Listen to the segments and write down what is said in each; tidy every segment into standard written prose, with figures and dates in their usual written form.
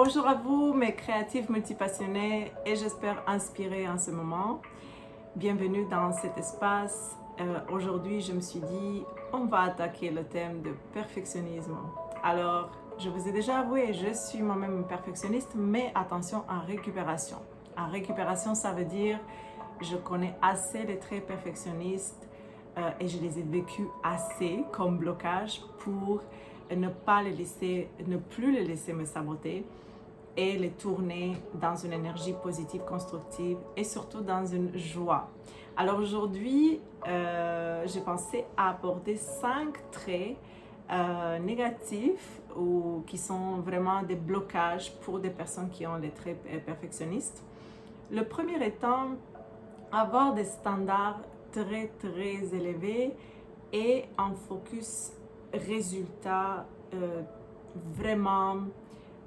Bonjour à vous, mes créatifs multipassionnés, et j'espère inspirer en ce moment. Bienvenue dans cet espace. Aujourd'hui, je me suis dit, on va attaquer le thème de perfectionnisme. Alors, je vous ai déjà avoué, je suis moi-même perfectionniste, mais attention, en récupération. En récupération, ça veut dire, je connais assez les traits perfectionnistes et je les ai vécus assez comme blocage pour ne plus les laisser me saboter et les tourner dans une énergie positive, constructive et surtout dans une joie. Alors aujourd'hui, j'ai pensé à aborder 5 traits négatifs ou qui sont vraiment des blocages pour des personnes qui ont les traits perfectionnistes. Le premier étant avoir des standards très élevés et un focus résultat vraiment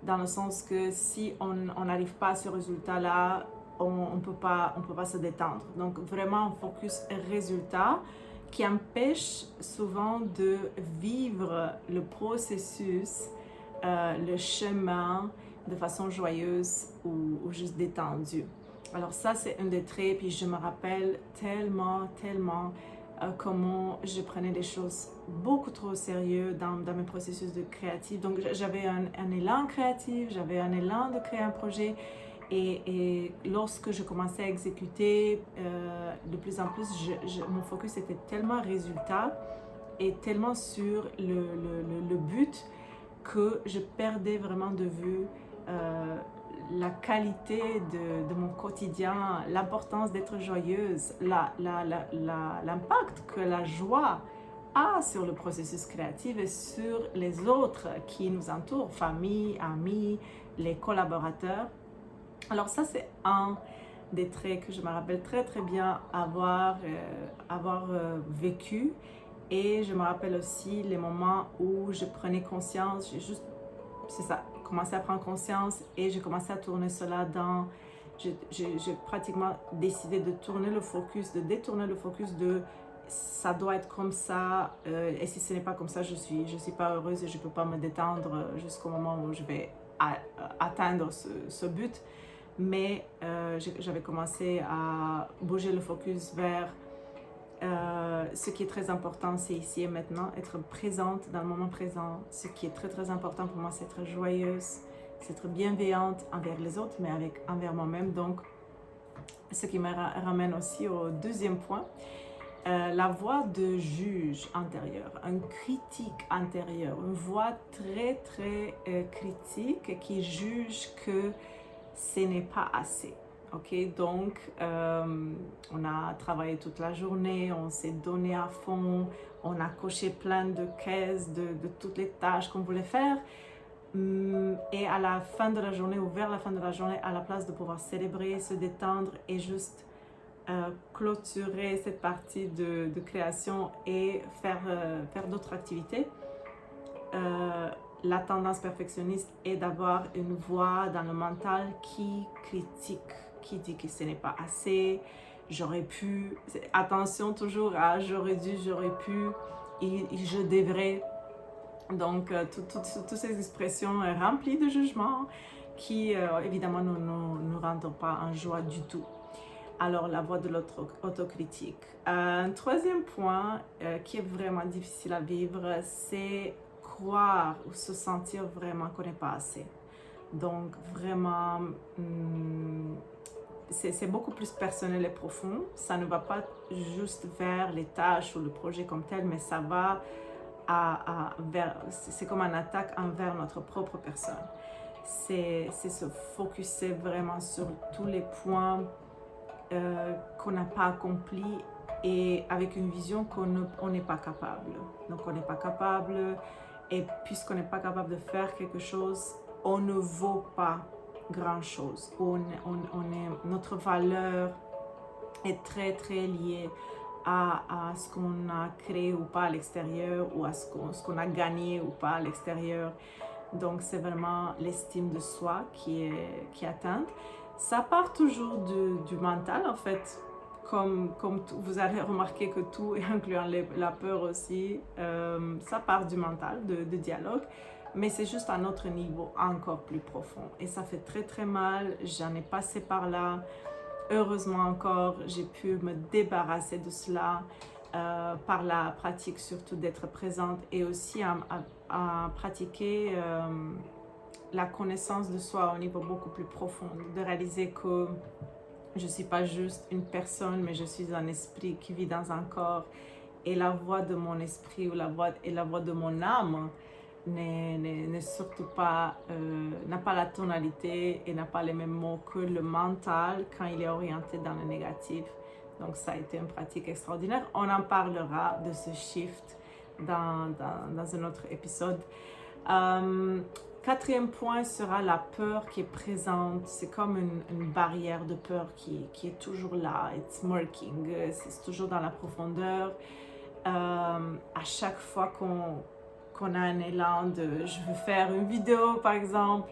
dans le sens que si on n'arrive pas à ce résultat-là, on peut pas se détendre. Donc vraiment un focus résultat qui empêche souvent de vivre le processus, le chemin de façon joyeuse ou juste détendue. Alors ça, c'est un des traits, puis je me rappelle tellement comment je prenais les choses beaucoup trop au sérieux dans mes processus de créatif. Donc j'avais un élan créatif, j'avais un élan de créer un projet et lorsque je commençais à exécuter, de plus en plus, mon focus était tellement résultat et tellement sur le but que je perdais vraiment de vue la qualité de mon quotidien, l'importance d'être joyeuse, l'impact que la joie a sur le processus créatif et sur les autres qui nous entourent, famille, amis, les collaborateurs. Alors ça, c'est un des traits que je me rappelle très bien avoir vécu. Et je me rappelle aussi les moments où je prenais conscience, c'est ça, commencé à prendre conscience et j'ai commencé à tourner cela dans... J'ai pratiquement décidé de tourner le focus, de détourner le focus de ça doit être comme ça et si ce n'est pas comme ça, je suis pas heureuse et je ne peux pas me détendre jusqu'au moment où je vais atteindre ce but. Mais j'avais commencé à bouger le focus vers ce qui est très important, c'est ici et maintenant, être présente dans le moment présent. Ce qui est très important pour moi, c'est être joyeuse, c'est être bienveillante envers les autres, mais envers moi-même. Donc, ce qui me ramène aussi au deuxième point, la voix de juge intérieur, un critique intérieur, une voix très critique qui juge que ce n'est pas assez. Ok, donc on a travaillé toute la journée, on s'est donné à fond, on a coché plein de caisses de toutes les tâches qu'on voulait faire. Et à la fin de la journée ou vers la fin de la journée, à la place de pouvoir célébrer, se détendre et juste clôturer cette partie de création et faire d'autres activités, la tendance perfectionniste est d'avoir une voix dans le mental qui critique, qui dit que ce n'est pas assez, j'aurais pu, attention toujours à j'aurais dû, j'aurais pu, et je devrais. Donc, toutes ces expressions remplies de jugement qui, évidemment, ne nous rendent pas en joie du tout. Alors, la voix de l'autocritique. Un troisième point qui est vraiment difficile à vivre, c'est croire ou se sentir vraiment qu'on n'est pas assez. Donc, vraiment, c'est beaucoup plus personnel et profond. Ça ne va pas juste vers les tâches ou le projet comme tel, mais ça va c'est comme une attaque envers notre propre personne. C'est se focuser vraiment sur tous les points qu'on n'a pas accomplis et avec une vision qu'on n'est pas capable. Donc on n'est pas capable et puisqu'on n'est pas capable de faire quelque chose, on ne vaut pas grand-chose. Notre valeur est très liée à ce qu'on a créé ou pas à l'extérieur ou à ce qu'on a gagné ou pas à l'extérieur. Donc c'est vraiment l'estime de soi qui est atteinte. Ça part toujours du mental en fait, comme vous allez remarquer que tout, incluant la peur aussi, ça part du mental, de dialogue. mais c'est juste un autre niveau encore plus profond. Et ça fait très très mal, j'en ai passé par là. Heureusement encore, j'ai pu me débarrasser de cela par la pratique surtout d'être présente et aussi à pratiquer la connaissance de soi au niveau beaucoup plus profond, de réaliser que je ne suis pas juste une personne, mais je suis un esprit qui vit dans un corps et la voix de mon esprit ou la voix de mon âme n'est surtout pas, n'a pas la tonalité et n'a pas les mêmes mots que le mental quand il est orienté dans le négatif. Donc ça a été une pratique extraordinaire. On en parlera de ce shift dans un autre épisode. Quatrième point sera la peur qui est présente. C'est comme une barrière de peur qui est toujours là. It's working. C'est toujours dans la profondeur. À chaque fois qu'on a un élan de je veux faire une vidéo par exemple,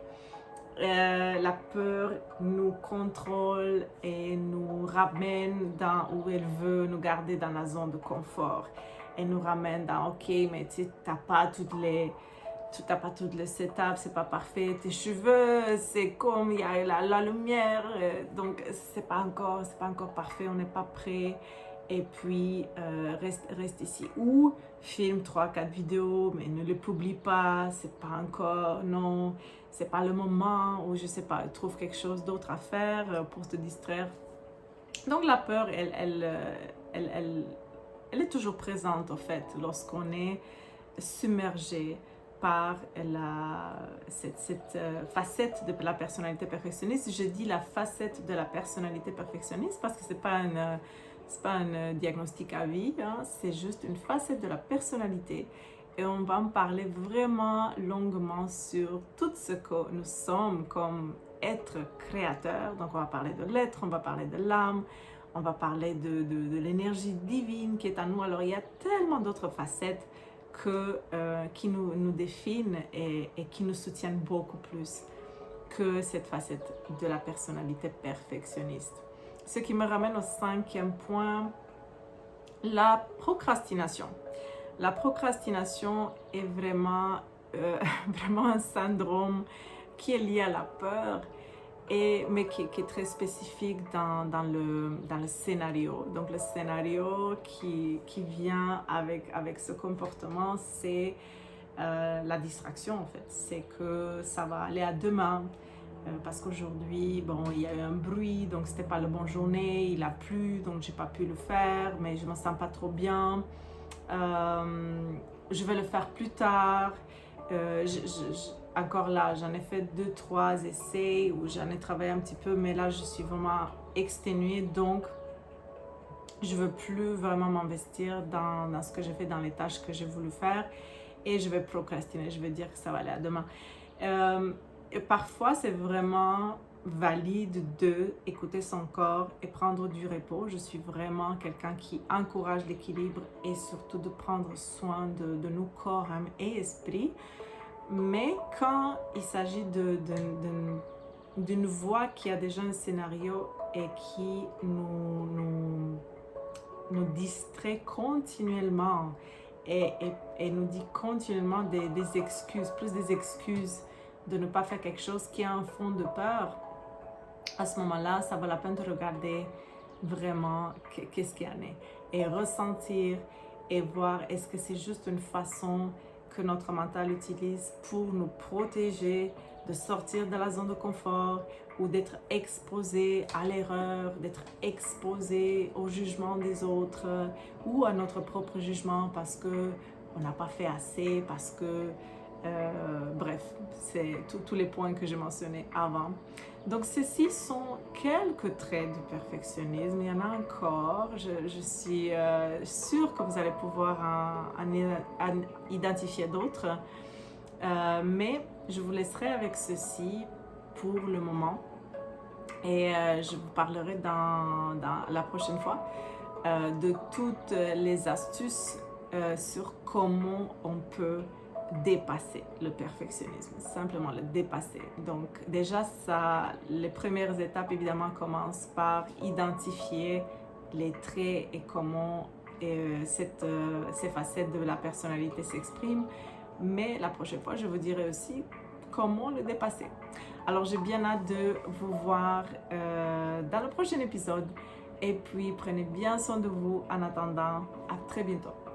la peur nous contrôle et nous ramène dans où elle veut nous garder dans la zone de confort. Elle nous ramène dans ok, mais tu n'as pas toutes les setups, c'est pas parfait, tes cheveux, c'est comme il y a la lumière, donc c'est pas encore parfait, on n'est pas prêt. Et puis reste ici ou filme 3-4 vidéos mais ne les publie pas, c'est pas encore, non, c'est pas le moment, ou je sais pas, trouve quelque chose d'autre à faire pour te distraire. Donc la peur elle est toujours présente en fait lorsqu'on est submergé par cette facette de la personnalité perfectionniste. Je dis la facette de la personnalité perfectionniste parce que c'est pas un diagnostic à vie, hein, c'est juste une facette de la personnalité. Et on va en parler vraiment longuement sur tout ce que nous sommes comme être créateur. Donc on va parler de l'être, on va parler de l'âme, on va parler de l'énergie divine qui est en nous. Alors il y a tellement d'autres facettes qui nous définissent et qui nous soutiennent beaucoup plus que cette facette de la personnalité perfectionniste. Ce qui me ramène au 5e point, la procrastination. La procrastination est vraiment un syndrome qui est lié à la peur, mais qui est très spécifique dans le scénario. Donc le scénario qui vient avec ce comportement, c'est la distraction en fait. C'est que ça va aller à demain. Parce qu'aujourd'hui, bon, il y a eu un bruit, donc c'était pas la bonne journée, il a plu, donc j'ai pas pu le faire, mais je me sens pas trop bien. Je vais le faire plus tard. Encore là, j'en ai fait 2-3 essais où j'en ai travaillé un petit peu, mais là, je suis vraiment exténuée, donc je veux plus vraiment m'investir dans ce que j'ai fait, dans les tâches que j'ai voulu faire, et je vais procrastiner, je vais dire que ça va aller à demain. Et parfois, c'est vraiment valide d'écouter son corps et prendre du repos. Je suis vraiment quelqu'un qui encourage l'équilibre et surtout de prendre soin de nos corps, âme et esprit. Mais quand il s'agit d'une voix qui a déjà un scénario et qui nous distrait continuellement et nous dit continuellement des excuses, plus des excuses de ne pas faire quelque chose qui a un fond de peur, à ce moment-là, ça vaut la peine de regarder vraiment qu'est-ce qu'il y en est et ressentir et voir est-ce que c'est juste une façon que notre mental utilise pour nous protéger de sortir de la zone de confort ou d'être exposé à l'erreur, d'être exposé au jugement des autres ou à notre propre jugement parce qu'on n'a pas fait assez, parce que bref, c'est tous les points que j'ai mentionnés avant. Donc, ceci sont quelques traits du perfectionnisme. Il y en a encore. Je suis sûre que vous allez pouvoir en identifier d'autres. Mais je vous laisserai avec ceci pour le moment. Et je vous parlerai dans la prochaine fois de toutes les astuces sur comment on peut dépasser le perfectionnisme, simplement le dépasser. Donc déjà, les premières étapes évidemment commencent par identifier les traits et comment ces facettes de la personnalité s'expriment. mais la prochaine fois, je vous dirai aussi comment le dépasser. Alors, j'ai bien hâte de vous voir dans le prochain épisode. Et puis, prenez bien soin de vous en attendant. À très bientôt.